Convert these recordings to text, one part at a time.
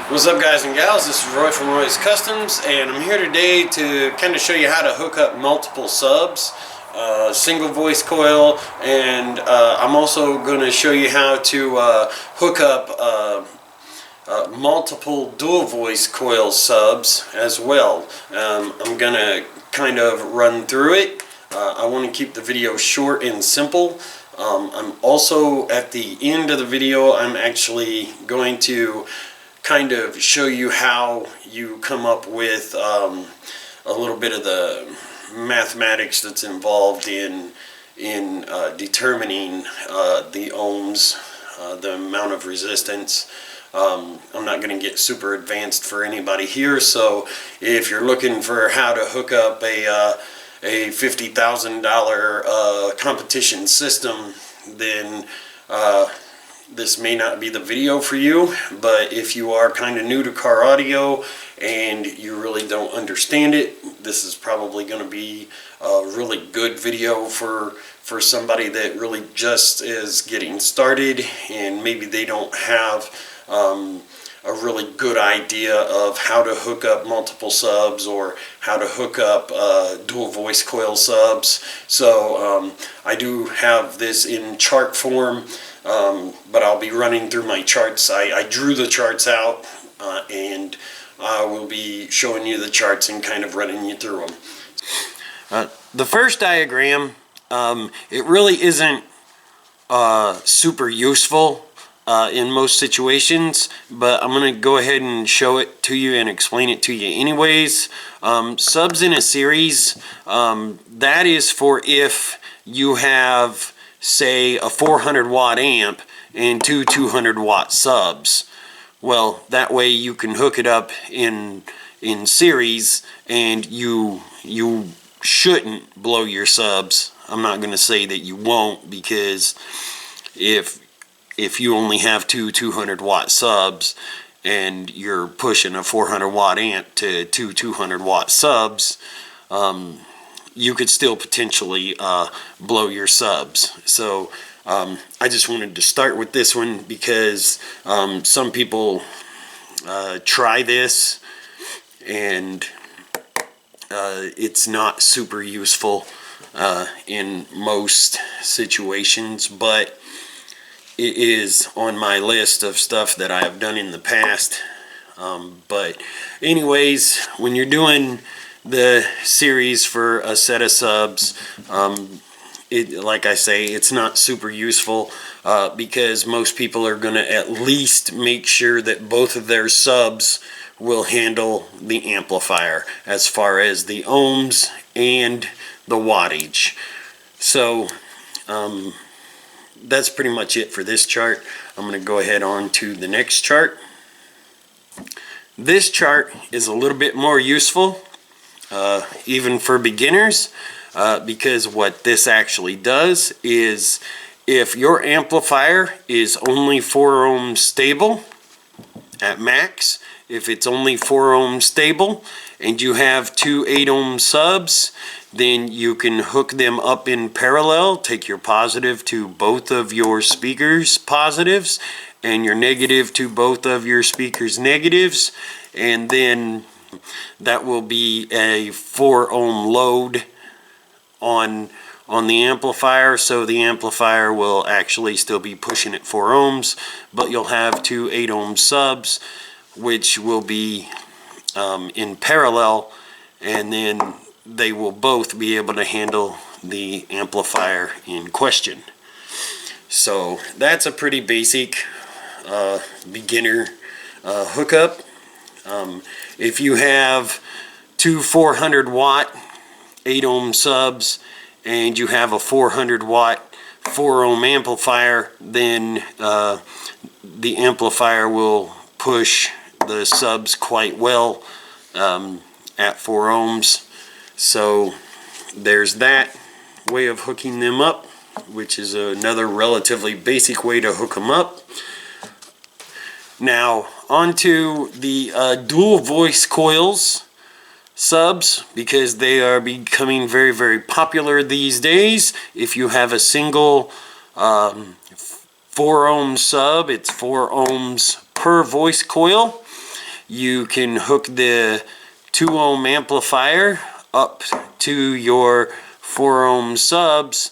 What's up, guys and gals? This is Roy from Roy's Customs, and I'm here today to kind of show you how to hook up multiple subs, single voice coil, and I'm also going to show you how to hook up multiple dual voice coil subs as well. I'm going to kind of run through it. I want to keep the video short and simple. I'm also, at the end of the video, I'm actually going to kind of show you how you come up with a little bit of the mathematics that's involved in determining the ohms, the amount of resistance. I'm not going to get super advanced for anybody here, so if you're looking for how to hook up a $50,000 competition system, then this may not be the video for you. But if you are kind of new to car audio and you really don't understand it, this is probably going to be a really good video for somebody that really just is getting started and maybe they don't have a really good idea of how to hook up multiple subs or how to hook up dual voice coil subs. So I do have this in chart form, but I'll be running through my charts. I drew the charts out, and I will be showing you the charts and kind of running you through them. The first diagram, it really isn't super useful in most situations, but I'm going to go ahead and show it to you and explain it to you anyways. Subs in a series, that is for if you have, say, a 400 watt amp and two 200 watt subs. Well, that way you can hook it up in series and you shouldn't blow your subs. I'm not going to say that you won't, because if you only have two 200 watt subs and you're pushing a 400 watt amp to two 200 watt subs, you could still potentially blow your subs. So I just wanted to start with this one because some people try this and it's not super useful in most situations, but it is on my list of stuff that I have done in the past. But anyways, when you're doing the series for a set of subs, like I say, it's not super useful because most people are going to at least make sure that both of their subs will handle the amplifier as far as the ohms and the wattage. So that's pretty much it for this chart. I'm going to go ahead on to the next chart. This chart is a little bit more useful, even for beginners, because what this actually does is, if your amplifier is only 4 ohms stable at max, if it's only 4 ohms stable and you have two 8 ohm subs, then you can hook them up in parallel. Take your positive to both of your speakers' positives and your negative to both of your speakers' negatives, and then that will be a 4 ohm load on the amplifier. So the amplifier will actually still be pushing at 4 ohms, but you'll have two 8 ohm subs which will be in parallel, and then they will both be able to handle the amplifier in question. So that's a pretty basic beginner hookup. If you have two 400 watt 8 ohm subs and you have a 400 watt 4 ohm amplifier, then the amplifier will push the subs quite well at 4 ohms. So there's that way of hooking them up, which is another relatively basic way to hook them up. Now onto the dual voice coils subs, because they are becoming very, very popular these days. If you have a single 4 ohm sub, it's 4 ohms per voice coil. you can hook the 2 ohm amplifier up to your 4 ohm subs,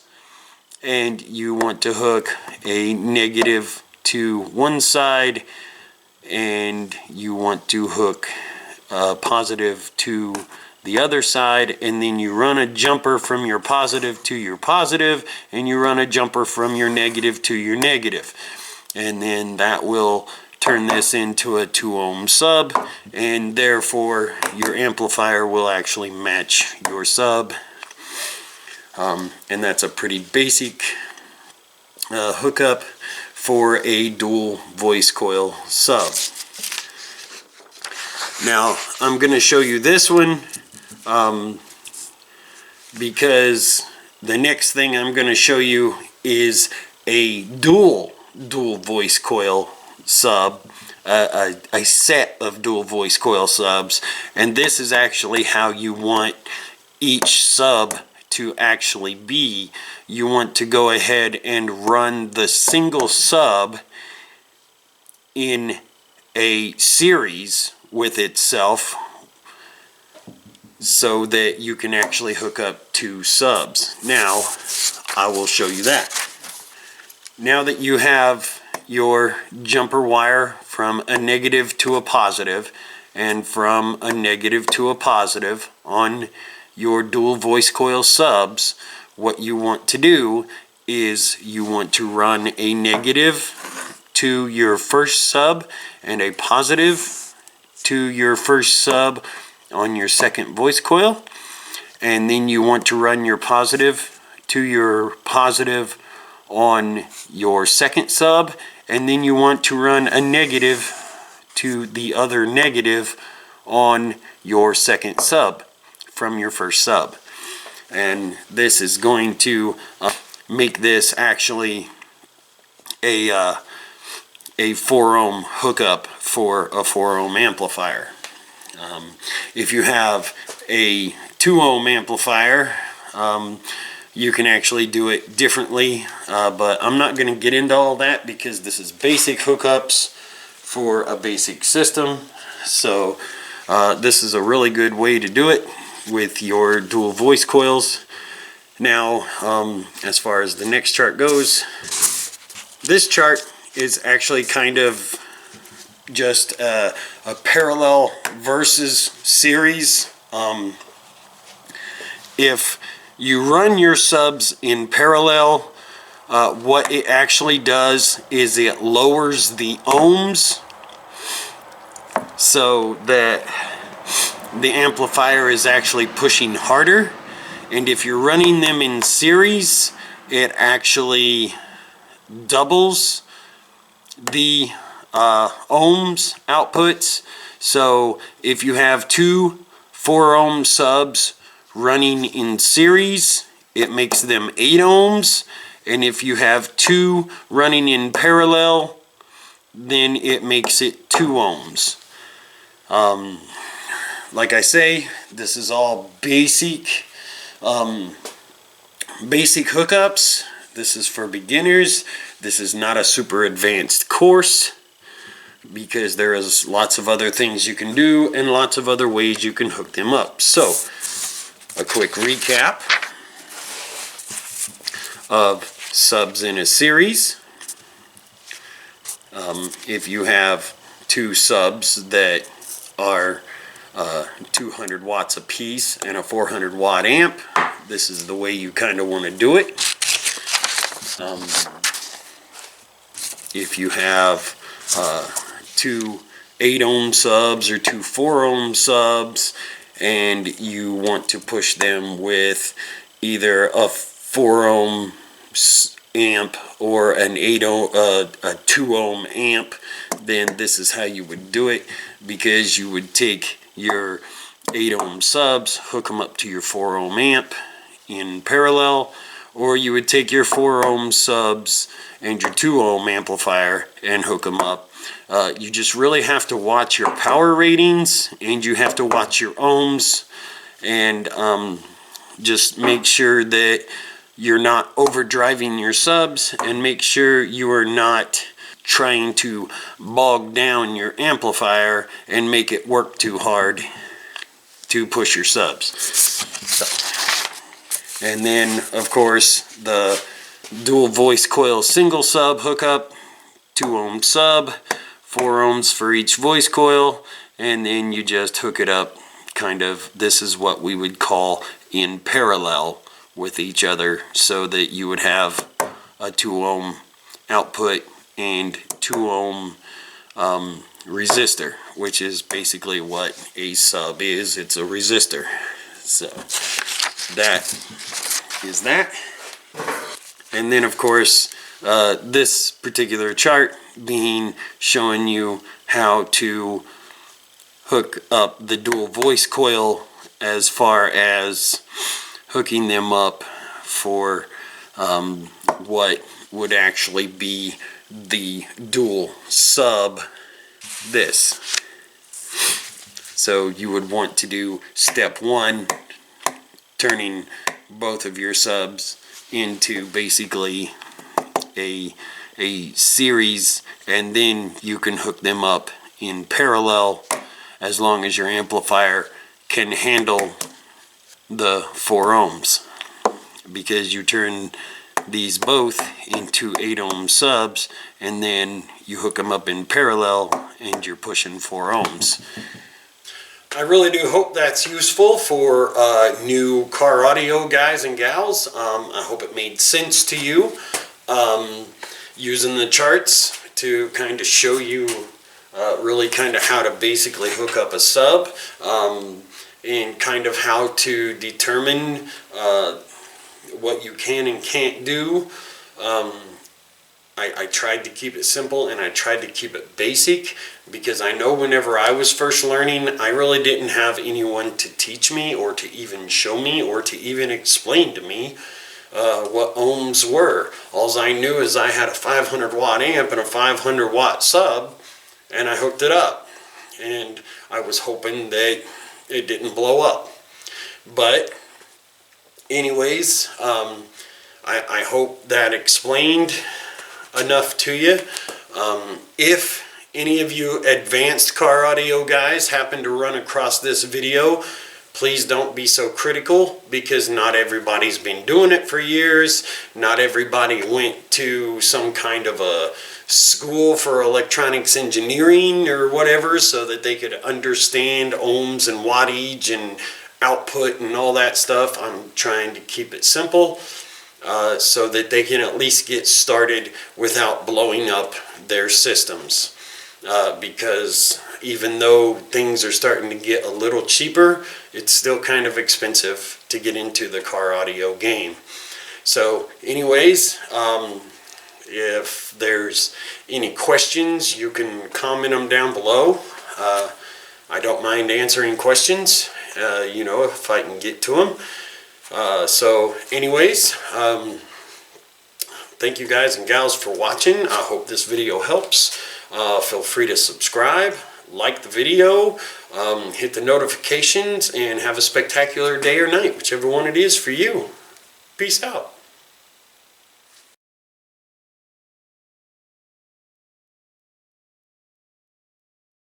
and you want to hook a negative to one side, and you want to hook positive to the other side, and then you run a jumper from your positive to your positive, and you run a jumper from your negative to your negative, and then that will turn this into a 2 ohm sub, and therefore your amplifier will actually match your sub. And that's a pretty basic hookup for a dual voice coil sub. Now I'm going to show you this one because the next thing I'm going to show you is a dual voice coil sub, a set of dual voice coil subs, and this is actually how you want each sub to actually be. You want to go ahead and run the single sub in a series with itself so that you can actually hook up 2 subs. Now I will show you that. Now that you have your jumper wire from a negative to a positive and from a negative to a positive on your dual voice coil subs, what you want to do is you want to run a negative to your first sub and a positive to your first sub on your second voice coil, and then you want to run your positive to your positive on your second sub, and then you want to run a negative to the other negative on your second sub from your first sub. And this is going to make this actually a 4 ohm hookup for a 4 ohm amplifier. If you have a 2 ohm amplifier, you can actually do it differently, but I'm not going to get into all that because this is basic hookups for a basic system. So this is a really good way to do it with your dual voice coils. Now, as far as the next chart goes, this chart is actually kind of just a parallel versus series. If you run your subs in parallel, what it actually does is it lowers the ohms so that the amplifier is actually pushing harder, and if you're running them in series, it actually doubles the ohms outputs. So if you have 2 4 ohm subs running in series, it makes them 8 ohms, and if you have 2 running in parallel, then it makes it 2 ohms. Like I say, this is all basic hookups. This is for beginners. This is not a super advanced course because there is lots of other things you can do and lots of other ways you can hook them up. So, a quick recap of subs in a series. If you have 2 subs that are 200 watts a piece and a 400 watt amp, this is the way you kind of want to do it. If you have 2 8 ohm subs or 2 4 ohm subs and you want to push them with either a 4 ohm amp or an 2 ohm amp, then this is how you would do it, because you would take your 8 ohm subs, hook them up to your 4 ohm amp in parallel, or you would take your 4 ohm subs and your 2 ohm amplifier and hook them up. You just really have to watch your power ratings, and you have to watch your ohms, and just make sure that you're not overdriving your subs, and make sure you are not trying to bog down your amplifier and make it work too hard to push your subs. So, and then of course the dual voice coil single sub hookup, 2 ohm sub, 4 ohms for each voice coil, and then you just hook it up kind of, this is what we would call in parallel with each other, so that you would have a 2 ohm output and 2 ohm resistor, which is basically what a sub is. It's a resistor. So that is that. And then of course this particular chart being showing you how to hook up the dual voice coil, as far as hooking them up for what would actually be the dual sub, this. So you would want to do step 1, turning both of your subs into basically a series, and then you can hook them up in parallel as long as your amplifier can handle the 4 ohms, because you turn these both into 8 ohm subs and then you hook them up in parallel and you're pushing 4 ohms. I really do hope that's useful for new car audio guys and gals. I hope it made sense to you. Using the charts to kind of show you really kind of how to basically hook up a sub, and kind of how to determine what you can and can't do. I tried to keep it simple and I tried to keep it basic, because I know whenever I was first learning, I really didn't have anyone to teach me or to even show me or to even explain to me what ohms were. All I knew is I had a 500 watt amp and a 500 watt sub, and I hooked it up, and I was hoping that it didn't blow up. But anyways, I hope that explained enough to you. If any of you advanced car audio guys happen to run across this video, please don't be so critical, because not everybody's been doing it for years. Not everybody went to some kind of a school for electronics engineering or whatever so that they could understand ohms and wattage and output and all that stuff. I'm trying to keep it simple so that they can at least get started without blowing up their systems. Because even though things are starting to get a little cheaper, it's still kind of expensive to get into the car audio game. So anyways, if there's any questions, you can comment them down below. I don't mind answering questions, you know, if I can get to them. So anyways, thank you guys and gals for watching. I hope this video helps. Feel free to subscribe, like the video, hit the notifications, and have a spectacular day or night, whichever one it is for you. Peace out.